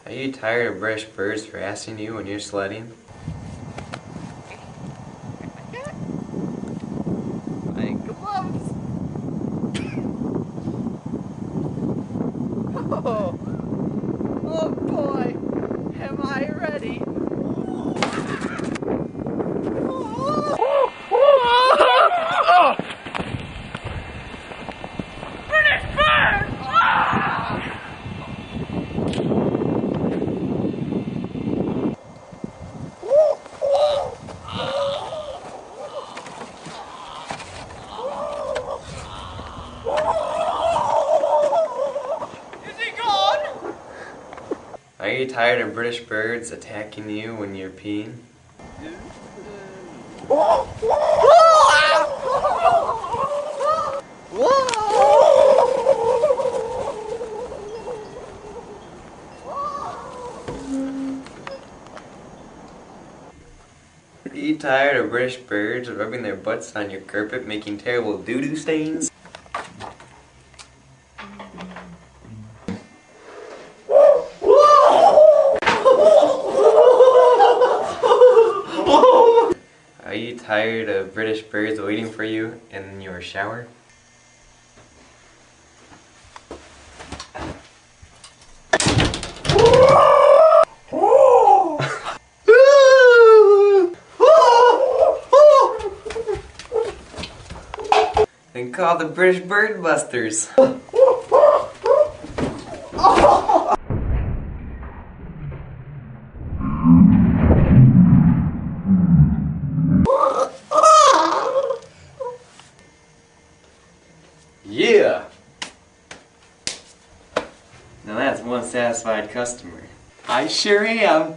Are you tired of British birds harassing you when you're sledding? My gloves! Oh, oh boy, am I ready? British bird! Is he gone? Are you tired of British birds attacking you when you're peeing? Are you tired of British birds rubbing their butts on your carpet making terrible doo-doo stains? Are you tired of British birds waiting for you in your shower? Then call the British Bird Busters. Yeah! Now that's one satisfied customer. I sure am.